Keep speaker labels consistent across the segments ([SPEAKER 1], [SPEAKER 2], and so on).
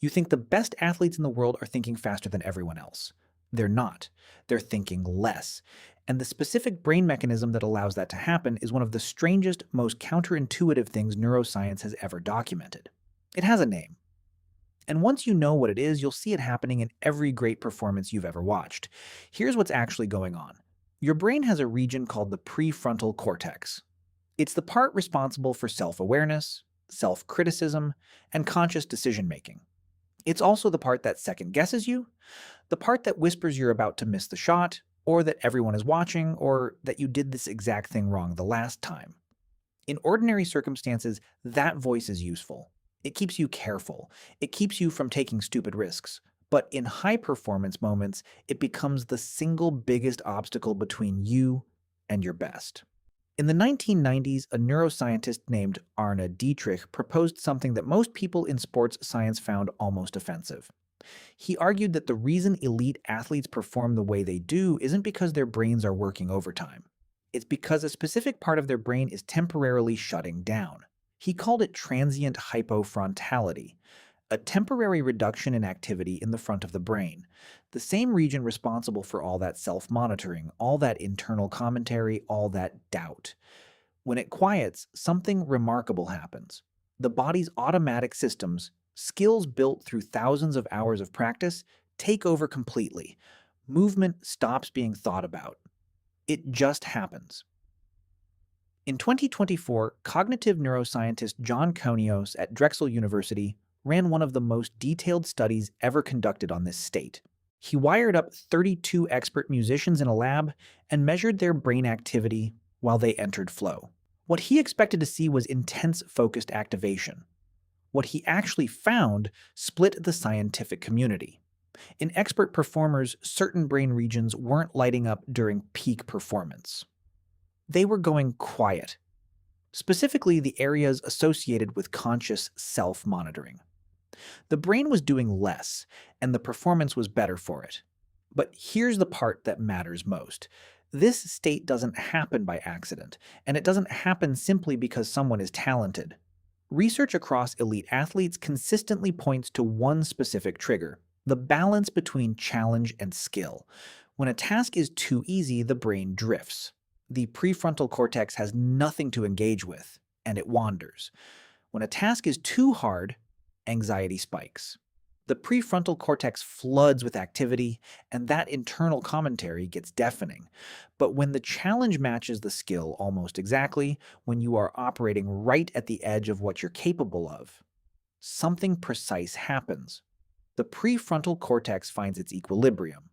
[SPEAKER 1] You think the best athletes in the world are thinking faster than everyone else. They're not. They're thinking less. And the specific brain mechanism that allows that to happen is one of the strangest, most counterintuitive things neuroscience has ever documented. It has a name. And once you know what it is, you'll see it happening in every great performance you've ever watched. Here's what's actually going on. Your brain has a region called the prefrontal cortex. It's the part responsible for self-awareness, self-criticism, and conscious decision-making. It's also the part that second-guesses you, the part that whispers you're about to miss the shot, or that everyone is watching, or that you did this exact thing wrong the last time. In ordinary circumstances, that voice is useful. It keeps you careful. It keeps you from taking stupid risks. But in high-performance moments, it becomes the single biggest obstacle between you and your best. In the 1990s, a neuroscientist named Arne Dietrich proposed something that most people in sports science found almost offensive. He argued that the reason elite athletes perform the way they do isn't because their brains are working overtime. It's because a specific part of their brain is temporarily shutting down. He called it transient hypofrontality, a temporary reduction in activity in the front of the brain, the same region responsible for all that self-monitoring, all that internal commentary, all that doubt. When it quiets, something remarkable happens. The body's automatic systems, skills built through thousands of hours of practice, take over completely. Movement stops being thought about. It just happens. In 2024, cognitive neuroscientist John Konios at Drexel University ran one of the most detailed studies ever conducted on this state. He wired up 32 expert musicians in a lab and measured their brain activity while they entered flow. What he expected to see was intense focused activation. What he actually found split the scientific community. In expert performers, certain brain regions weren't lighting up during peak performance. They were going quiet, specifically the areas associated with conscious self-monitoring. The brain was doing less, and the performance was better for it. But here's the part that matters most. This state doesn't happen by accident, and it doesn't happen simply because someone is talented. Research across elite athletes consistently points to one specific trigger: the balance between challenge and skill. When a task is too easy, the brain drifts. The prefrontal cortex has nothing to engage with, and it wanders. When a task is too hard, anxiety spikes. The prefrontal cortex floods with activity, and that internal commentary gets deafening. But when the challenge matches the skill almost exactly, when you are operating right at the edge of what you're capable of, something precise happens. The prefrontal cortex finds its equilibrium,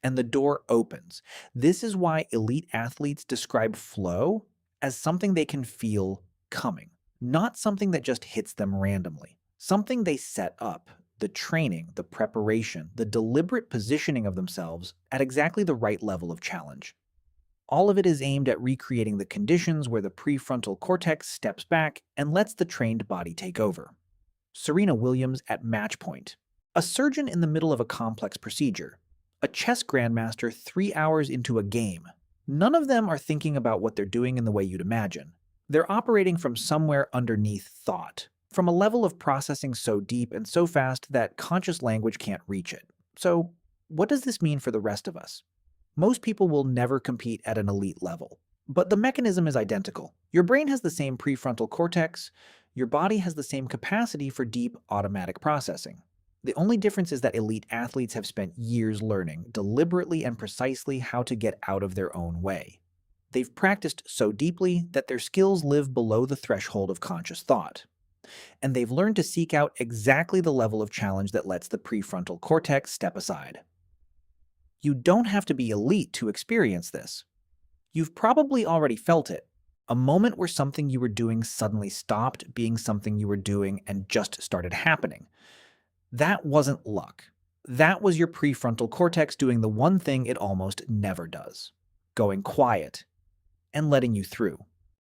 [SPEAKER 1] and the door opens. This is why elite athletes describe flow as something they can feel coming, not something that just hits them randomly. Something they set up, the training, the preparation, the deliberate positioning of themselves at exactly the right level of challenge. All of it is aimed at recreating the conditions where the prefrontal cortex steps back and lets the trained body take over. Serena Williams at match point. A surgeon in the middle of a complex procedure. A chess grandmaster 3 hours into a game. None of them are thinking about what they're doing in the way you'd imagine. They're operating from somewhere underneath thought, from a level of processing so deep and so fast that conscious language can't reach it. So, what does this mean for the rest of us? Most people will never compete at an elite level, but the mechanism is identical. Your brain has the same prefrontal cortex, your body has the same capacity for deep automatic processing. The only difference is that elite athletes have spent years learning, deliberately and precisely, how to get out of their own way. They've practiced so deeply that their skills live below the threshold of conscious thought. And they've learned to seek out exactly the level of challenge that lets the prefrontal cortex step aside. You don't have to be elite to experience this. You've probably already felt it. A moment where something you were doing suddenly stopped being something you were doing and just started happening. That wasn't luck. That was your prefrontal cortex doing the one thing it almost never does: going quiet and letting you through.